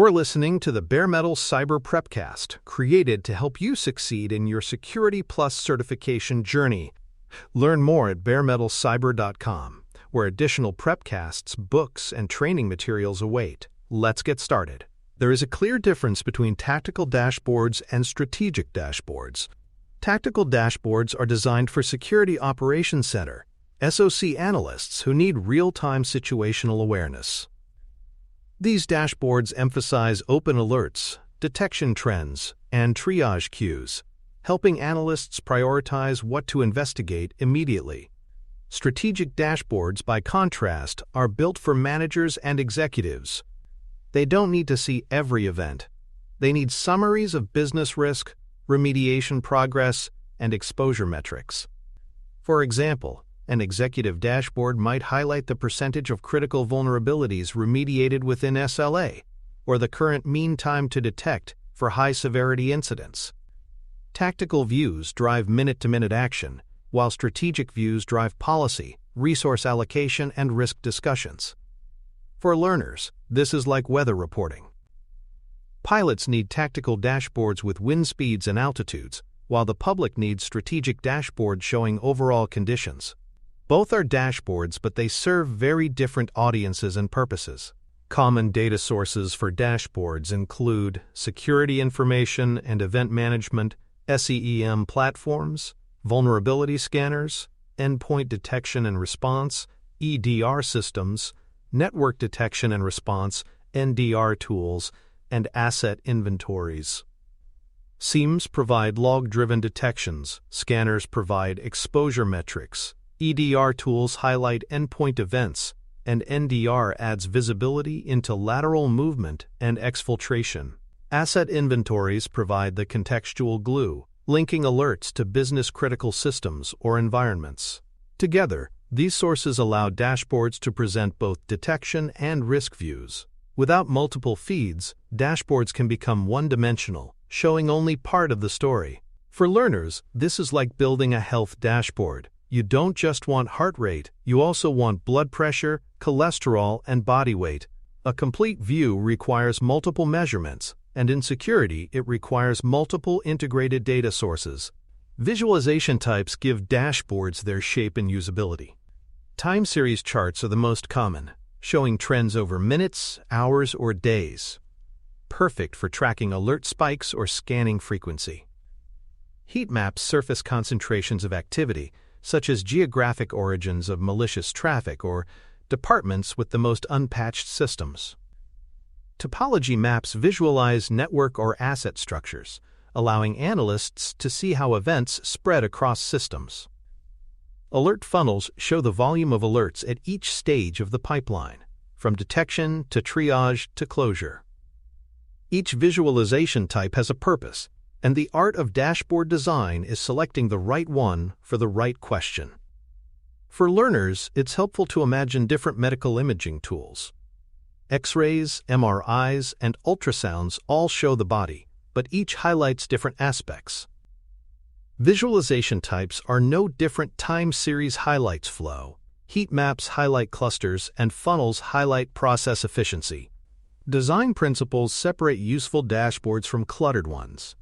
You're listening to the Bare Metal Cyber Prepcast, created to help you succeed in your Security Plus certification journey. Learn more at baremetalcyber.com, where additional prepcasts, books, and training materials await. Let's get started. There is a clear difference between tactical dashboards and strategic dashboards. Tactical dashboards are designed for Security Operations Center, SOC analysts who need real-time situational awareness. These dashboards emphasize open alerts, detection trends, and triage queues, helping analysts prioritize what to investigate immediately. Strategic dashboards, by contrast, are built for managers and executives. They don't need to see every event. They need summaries of business risk, remediation progress, and exposure metrics. For example, an executive dashboard might highlight the percentage of critical vulnerabilities remediated within SLA, or the current mean time to detect for high-severity incidents. Tactical views drive minute-to-minute action, while strategic views drive policy, resource allocation, and risk discussions. For learners, this is like weather reporting. Pilots need tactical dashboards with wind speeds and altitudes, while the public needs strategic dashboards showing overall conditions. Both are dashboards, but they serve very different audiences and purposes. Common data sources for dashboards include security information and event management, SEEM platforms, vulnerability scanners, endpoint detection and response, EDR systems, network detection and response, NDR tools, and asset inventories. SEEMs provide log-driven detections, scanners provide exposure metrics, EDR tools highlight endpoint events, and NDR adds visibility into lateral movement and exfiltration. Asset inventories provide the contextual glue, linking alerts to business-critical systems or environments. Together, these sources allow dashboards to present both detection and risk views. Without multiple feeds, dashboards can become one-dimensional, showing only part of the story. For learners, this is like building a health dashboard. You don't just want heart rate, you also want blood pressure, cholesterol, and body weight. A complete view requires multiple measurements, and in security, it requires multiple integrated data sources. Visualization types give dashboards their shape and usability. Time series charts are the most common, showing trends over minutes, hours, or days. Perfect for tracking alert spikes or scanning frequency. Heat maps surface concentrations of activity, such as geographic origins of malicious traffic or departments with the most unpatched systems. Topology maps visualize network or asset structures, allowing analysts to see how events spread across systems. Alert funnels show the volume of alerts at each stage of the pipeline, from detection to triage to closure. Each visualization type has a purpose, and the art of dashboard design is selecting the right one for the right question. For learners, it's helpful to imagine different medical imaging tools. X-rays, MRIs, and ultrasounds all show the body, but each highlights different aspects. Visualization types are no different. Time series highlights flow, heat maps highlight clusters, and funnels highlight process efficiency. Design principles separate useful dashboards from cluttered ones.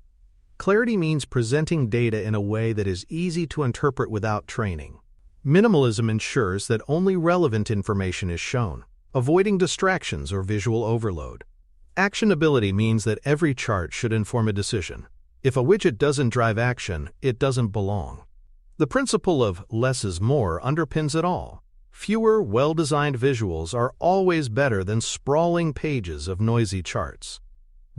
Clarity means presenting data in a way that is easy to interpret without training. Minimalism ensures that only relevant information is shown, avoiding distractions or visual overload. Actionability means that every chart should inform a decision. If a widget doesn't drive action, it doesn't belong. The principle of less is more underpins it all. Fewer, well-designed visuals are always better than sprawling pages of noisy charts.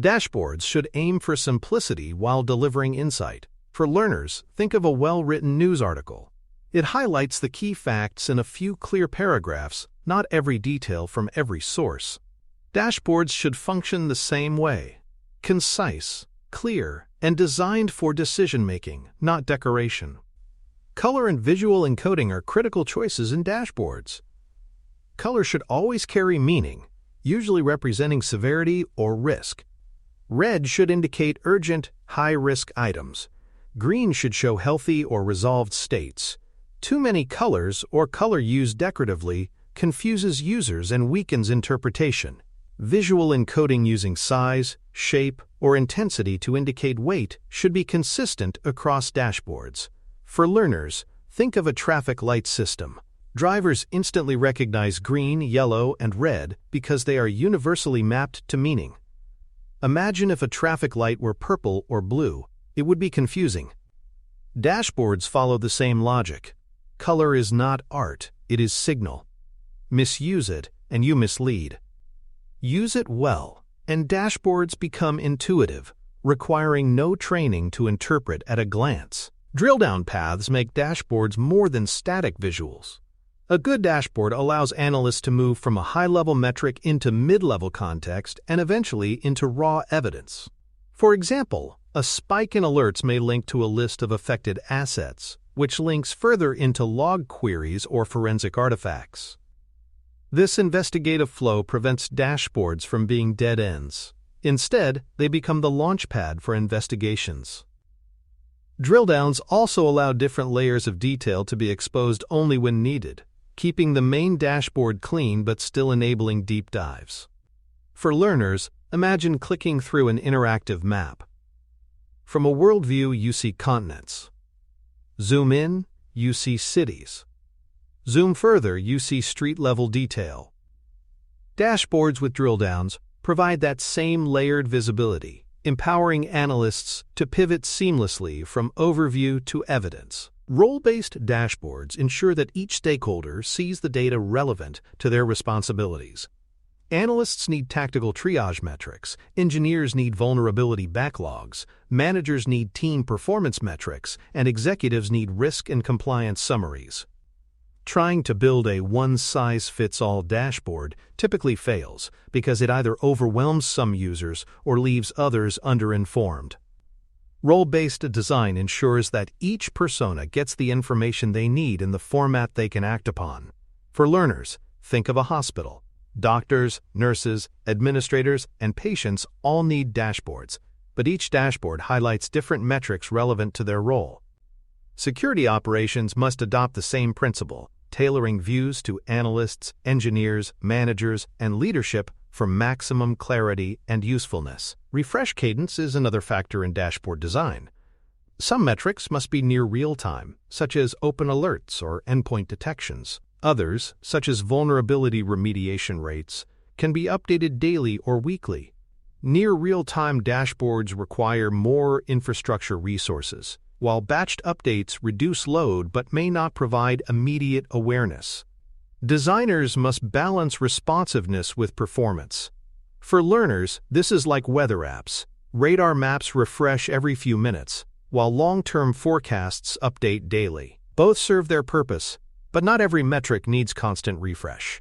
Dashboards should aim for simplicity while delivering insight. For learners, think of a well-written news article. It highlights the key facts in a few clear paragraphs, not every detail from every source. Dashboards should function the same way: concise, clear, and designed for decision-making, not decoration. Color and visual encoding are critical choices in dashboards. Color should always carry meaning, usually representing severity or risk. Red should indicate urgent, high-risk items. Green should show healthy or resolved states. Too many colors or color used decoratively confuses users and weakens interpretation. Visual encoding using size, shape, or intensity to indicate weight should be consistent across dashboards. For learners, think of a traffic light system. Drivers instantly recognize green, yellow, and red because they are universally mapped to meaning. Imagine if a traffic light were purple or blue. It would be confusing. Dashboards follow the same logic. Color is not art, it is signal. Misuse it, and you mislead. Use it well, and dashboards become intuitive, requiring no training to interpret at a glance. Drill-down paths make dashboards more than static visuals. A good dashboard allows analysts to move from a high-level metric into mid-level context and eventually into raw evidence. For example, a spike in alerts may link to a list of affected assets, which links further into log queries or forensic artifacts. This investigative flow prevents dashboards from being dead ends. Instead, they become the launchpad for investigations. Drill downs also allow different layers of detail to be exposed only when needed, keeping the main dashboard clean but still enabling deep dives. For learners, imagine clicking through an interactive map. From a world view, you see continents. Zoom in, you see cities. Zoom further, you see street-level detail. Dashboards with drill downs provide that same layered visibility, empowering analysts to pivot seamlessly from overview to evidence. Role-based dashboards ensure that each stakeholder sees the data relevant to their responsibilities. Analysts need tactical triage metrics, engineers need vulnerability backlogs, managers need team performance metrics, and executives need risk and compliance summaries. Trying to build a one-size-fits-all dashboard typically fails because it either overwhelms some users or leaves others underinformed. Role-based design ensures that each persona gets the information they need in the format they can act upon. For learners, think of a hospital. Doctors, nurses, administrators, and patients all need dashboards, but each dashboard highlights different metrics relevant to their role. Security operations must adopt the same principle, tailoring views to analysts, engineers, managers, and leadership for maximum clarity and usefulness. Refresh cadence is another factor in dashboard design. Some metrics must be near real-time, such as open alerts or endpoint detections. Others, such as vulnerability remediation rates, can be updated daily or weekly. Near real-time dashboards require more infrastructure resources, while batched updates reduce load but may not provide immediate awareness. Designers must balance responsiveness with performance. For learners, this is like weather apps. Radar maps refresh every few minutes, while long-term forecasts update daily. Both serve their purpose, but not every metric needs constant refresh.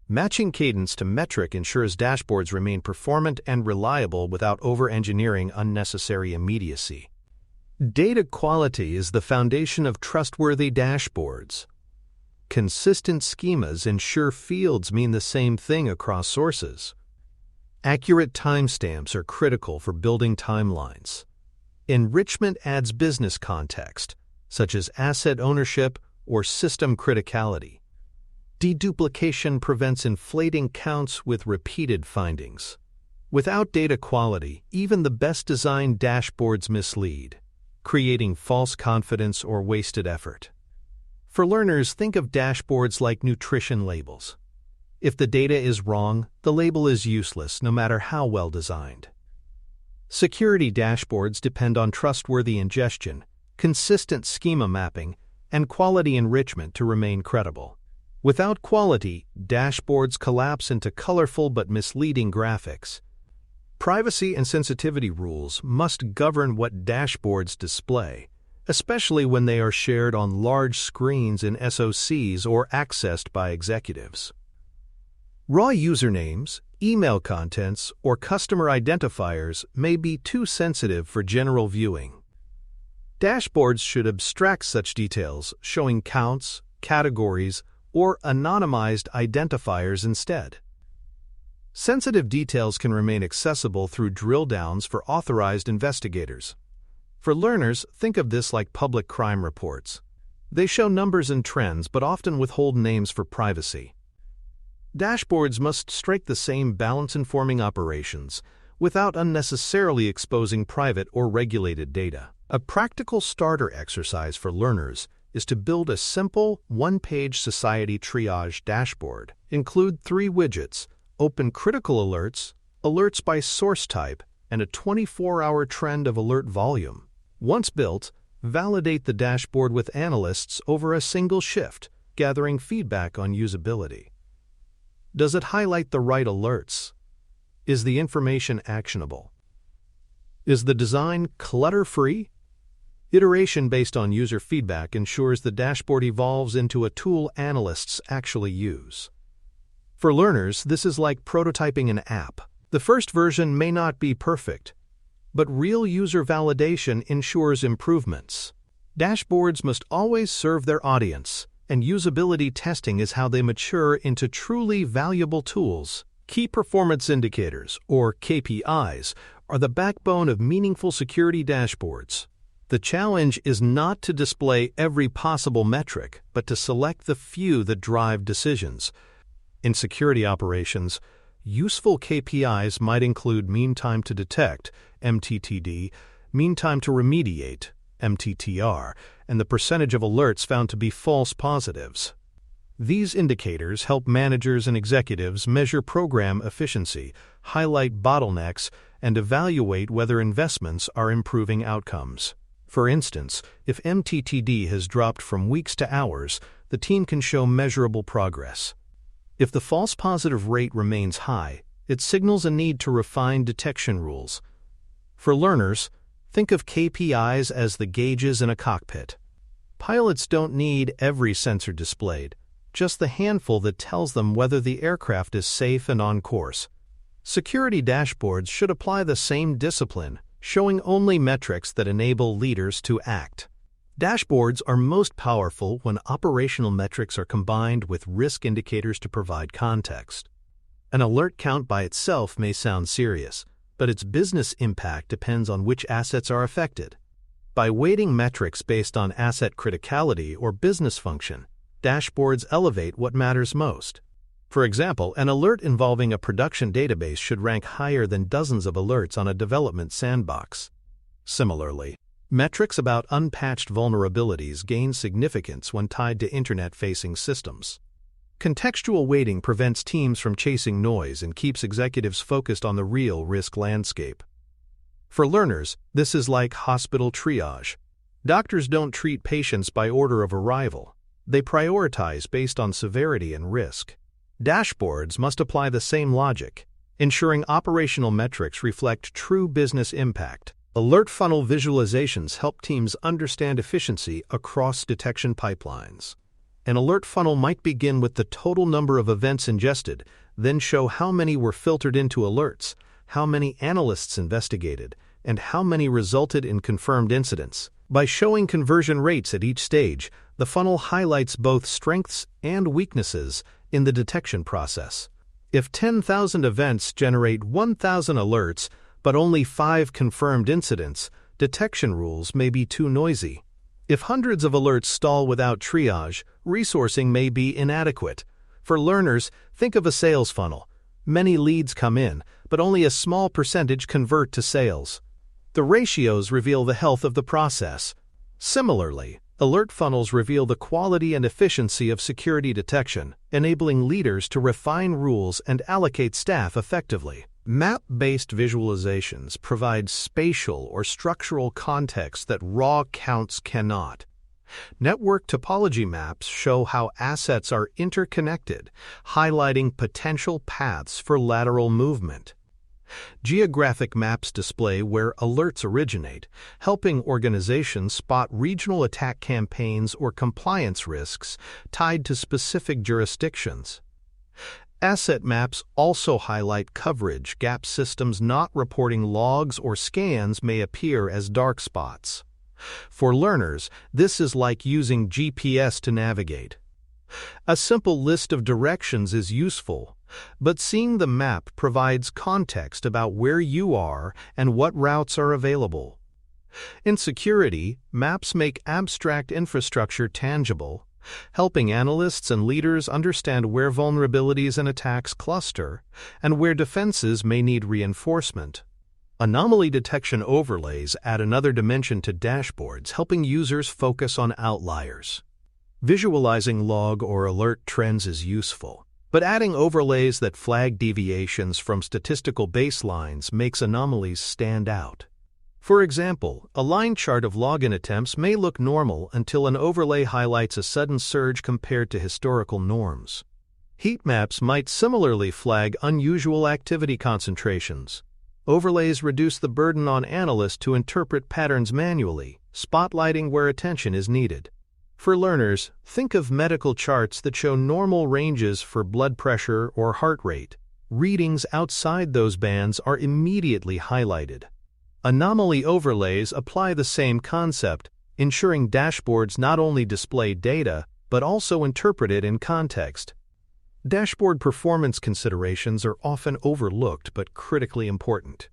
Matching cadence to metric ensures dashboards remain performant and reliable without over-engineering unnecessary immediacy. Data quality is the foundation of trustworthy dashboards. Consistent schemas ensure fields mean the same thing across sources. Accurate timestamps are critical for building timelines. Enrichment adds business context, such as asset ownership or system criticality. Deduplication prevents inflating counts with repeated findings. Without data quality, even the best-designed dashboards mislead, creating false confidence or wasted effort. For learners, think of dashboards like nutrition labels. If the data is wrong, the label is useless no matter how well designed. Security dashboards depend on trustworthy ingestion, consistent schema mapping, and quality enrichment to remain credible. Without quality, dashboards collapse into colorful but misleading graphics. Privacy and sensitivity rules must govern what dashboards display, especially when they are shared on large screens in SOCs or accessed by executives. Raw usernames, email contents, or customer identifiers may be too sensitive for general viewing. Dashboards should abstract such details, showing counts, categories, or anonymized identifiers instead. Sensitive details can remain accessible through drill downs for authorized investigators. For learners, think of this like public crime reports. They show numbers and trends but often withhold names for privacy. Dashboards must strike the same balance informing operations without unnecessarily exposing private or regulated data. A practical starter exercise for learners is to build a simple, one-page society triage dashboard. Include 3 widgets: open critical alerts, alerts by source type, and a 24-hour trend of alert volume. Once built, validate the dashboard with analysts over a single shift, gathering feedback on usability. Does it highlight the right alerts? Is the information actionable? Is the design clutter-free? Iteration based on user feedback ensures the dashboard evolves into a tool analysts actually use. For learners, this is like prototyping an app. The first version may not be perfect, but real user validation ensures improvements. Dashboards must always serve their audience, and usability testing is how they mature into truly valuable tools. Key performance indicators, or KPIs, are the backbone of meaningful security dashboards. The challenge is not to display every possible metric, but to select the few that drive decisions. In security operations, useful KPIs might include mean time to detect, MTTD, mean time to remediate, MTTR, and the percentage of alerts found to be false positives. These indicators help managers and executives measure program efficiency, highlight bottlenecks, and evaluate whether investments are improving outcomes. For instance, if MTTD has dropped from weeks to hours, the team can show measurable progress. If the false positive rate remains high, it signals a need to refine detection rules. For learners, think of KPIs as the gauges in a cockpit. Pilots don't need every sensor displayed, just the handful that tells them whether the aircraft is safe and on course. Security dashboards should apply the same discipline, showing only metrics that enable leaders to act. Dashboards are most powerful when operational metrics are combined with risk indicators to provide context. An alert count by itself may sound serious, but its business impact depends on which assets are affected. By weighting metrics based on asset criticality or business function, dashboards elevate what matters most. For example, an alert involving a production database should rank higher than dozens of alerts on a development sandbox. Similarly, metrics about unpatched vulnerabilities gain significance when tied to internet-facing systems. Contextual weighting prevents teams from chasing noise and keeps executives focused on the real risk landscape. For learners, this is like hospital triage. Doctors don't treat patients by order of arrival. They prioritize based on severity and risk. Dashboards must apply the same logic, ensuring operational metrics reflect true business impact. Alert funnel visualizations help teams understand efficiency across detection pipelines. An alert funnel might begin with the total number of events ingested, then show how many were filtered into alerts, how many analysts investigated, and how many resulted in confirmed incidents. By showing conversion rates at each stage, the funnel highlights both strengths and weaknesses in the detection process. If 10,000 events generate 1,000 alerts, but only 5 confirmed incidents, detection rules may be too noisy. If hundreds of alerts stall without triage, resourcing may be inadequate. For learners, think of a sales funnel. Many leads come in, but only a small percentage convert to sales. The ratios reveal the health of the process. Similarly, alert funnels reveal the quality and efficiency of security detection, enabling leaders to refine rules and allocate staff effectively. Map-based visualizations provide spatial or structural context that raw counts cannot. Network topology maps show how assets are interconnected, highlighting potential paths for lateral movement. Geographic maps display where alerts originate, helping organizations spot regional attack campaigns or compliance risks tied to specific jurisdictions. Asset maps also highlight coverage gaps. Systems not reporting logs or scans may appear as dark spots. For learners, this is like using GPS to navigate. A simple list of directions is useful, but seeing the map provides context about where you are and what routes are available. In security, maps make abstract infrastructure tangible, helping analysts and leaders understand where vulnerabilities and attacks cluster and where defenses may need reinforcement. Anomaly detection overlays add another dimension to dashboards, helping users focus on outliers. Visualizing log or alert trends is useful, but adding overlays that flag deviations from statistical baselines makes anomalies stand out. For example, a line chart of login attempts may look normal until an overlay highlights a sudden surge compared to historical norms. Heat maps might similarly flag unusual activity concentrations. Overlays reduce the burden on analysts to interpret patterns manually, spotlighting where attention is needed. For learners, think of medical charts that show normal ranges for blood pressure or heart rate. Readings outside those bands are immediately highlighted. Anomaly overlays apply the same concept, ensuring dashboards not only display data, but also interpret it in context. Dashboard performance considerations are often overlooked but critically important.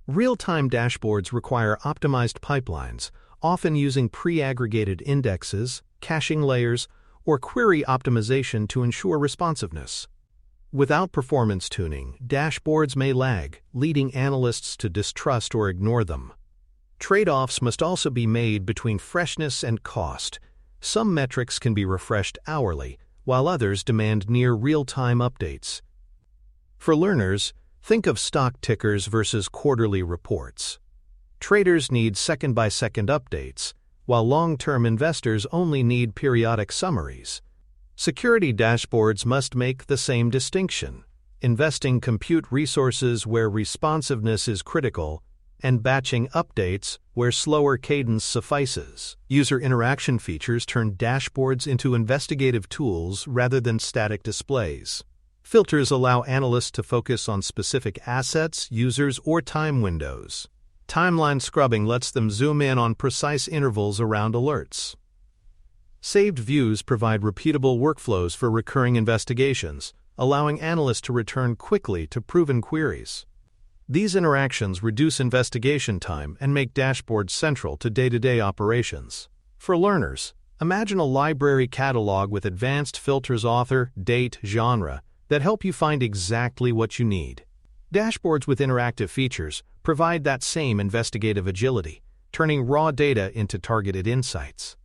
Real-time dashboards require optimized pipelines, often using pre-aggregated indexes, caching layers, or query optimization to ensure responsiveness. Without performance tuning, dashboards may lag, leading analysts to distrust or ignore them. Trade-offs must also be made between freshness and cost. Some metrics can be refreshed hourly, while others demand near real-time updates. For learners, think of stock tickers versus quarterly reports. Traders need second-by-second updates, while long-term investors only need periodic summaries. Security dashboards must make the same distinction, investing compute resources where responsiveness is critical and batching updates where slower cadence suffices. User interaction features turn dashboards into investigative tools rather than static displays. Filters allow analysts to focus on specific assets, users, or time windows. Timeline scrubbing lets them zoom in on precise intervals around alerts. Saved views provide repeatable workflows for recurring investigations, allowing analysts to return quickly to proven queries. These interactions reduce investigation time and make dashboards central to day-to-day operations. For learners, imagine a library catalog with advanced filters: author, date, genre, that help you find exactly what you need. Dashboards with interactive features provide that same investigative agility, turning raw data into targeted insights.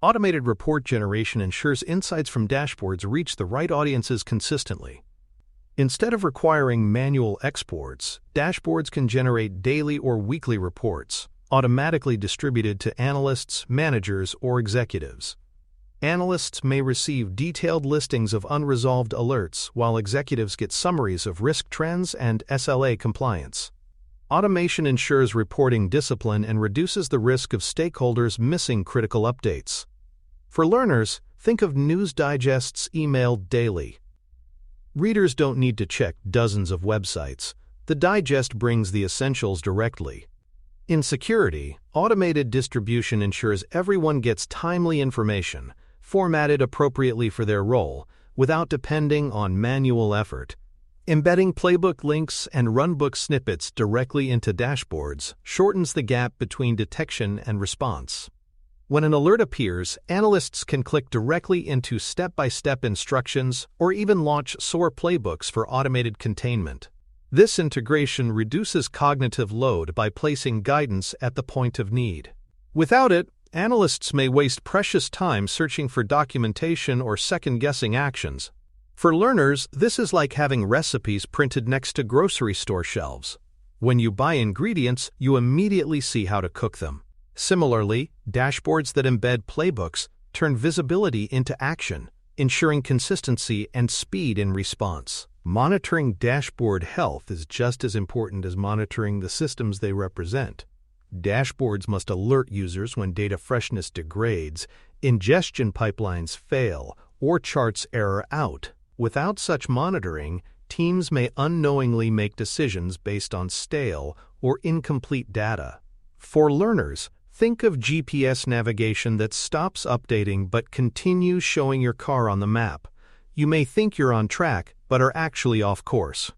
Automated report generation ensures insights from dashboards reach the right audiences consistently. Instead of requiring manual exports, dashboards can generate daily or weekly reports, automatically distributed to analysts, managers, or executives. Analysts may receive detailed listings of unresolved alerts, while executives get summaries of risk trends and SLA compliance. Automation ensures reporting discipline and reduces the risk of stakeholders missing critical updates. For learners, think of news digests emailed daily. Readers don't need to check dozens of websites. The digest brings the essentials directly. In security, automated distribution ensures everyone gets timely information, formatted appropriately for their role, without depending on manual effort. Embedding playbook links and runbook snippets directly into dashboards shortens the gap between detection and response. When an alert appears, analysts can click directly into step-by-step instructions or even launch SOAR playbooks for automated containment. This integration reduces cognitive load by placing guidance at the point of need. Without it, analysts may waste precious time searching for documentation or second-guessing actions. For learners, this is like having recipes printed next to grocery store shelves. When you buy ingredients, you immediately see how to cook them. Similarly, dashboards that embed playbooks turn visibility into action, ensuring consistency and speed in response. Monitoring dashboard health is just as important as monitoring the systems they represent. Dashboards must alert users when data freshness degrades, ingestion pipelines fail, or charts error out. Without such monitoring, teams may unknowingly make decisions based on stale or incomplete data. For learners, think of GPS navigation that stops updating but continues showing your car on the map. You may think you're on track, but are actually off course.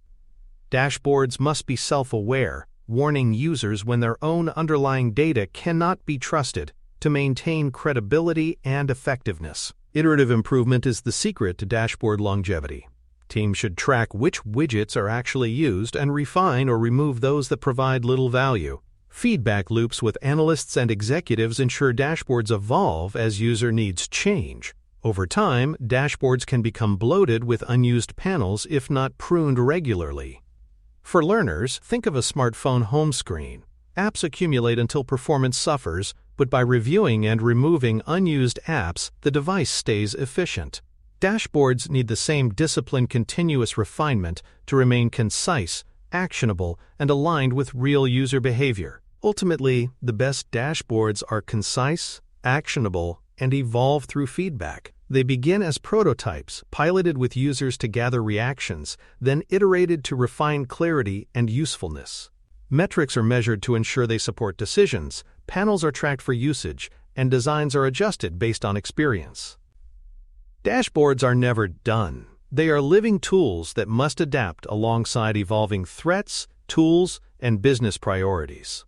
Dashboards must be self-aware, warning users when their own underlying data cannot be trusted to maintain credibility and effectiveness. Iterative improvement is the secret to dashboard longevity. Teams should track which widgets are actually used and refine or remove those that provide little value. Feedback loops with analysts and executives ensure dashboards evolve as user needs change. Over time, dashboards can become bloated with unused panels if not pruned regularly. For learners, think of a smartphone home screen. Apps accumulate until performance suffers, but by reviewing and removing unused apps, the device stays efficient. Dashboards need the same disciplined continuous refinement to remain concise, actionable, and aligned with real user behavior. Ultimately, the best dashboards are concise, actionable, and evolve through feedback. They begin as prototypes, piloted with users to gather reactions, then iterated to refine clarity and usefulness. Metrics are measured to ensure they support decisions, panels are tracked for usage, and designs are adjusted based on experience. Dashboards are never done. They are living tools that must adapt alongside evolving threats, tools, and business priorities.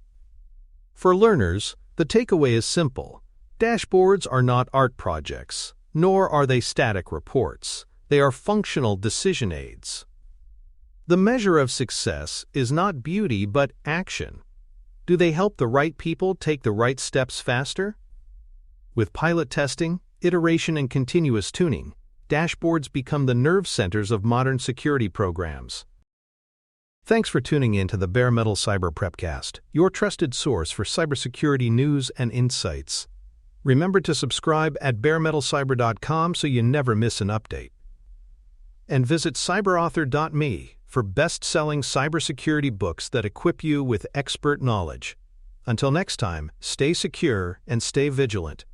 For learners, the takeaway is simple. Dashboards are not art projects, nor are they static reports. They are functional decision aids. The measure of success is not beauty but action. Do they help the right people take the right steps faster? With pilot testing, iteration, and continuous tuning, dashboards become the nerve centers of modern security programs. Thanks for tuning in to the Bare Metal Cyber Prepcast, your trusted source for cybersecurity news and insights. Remember to subscribe at baremetalcyber.com so you never miss an update. And visit cyberauthor.me for best-selling cybersecurity books that equip you with expert knowledge. Until next time, stay secure and stay vigilant.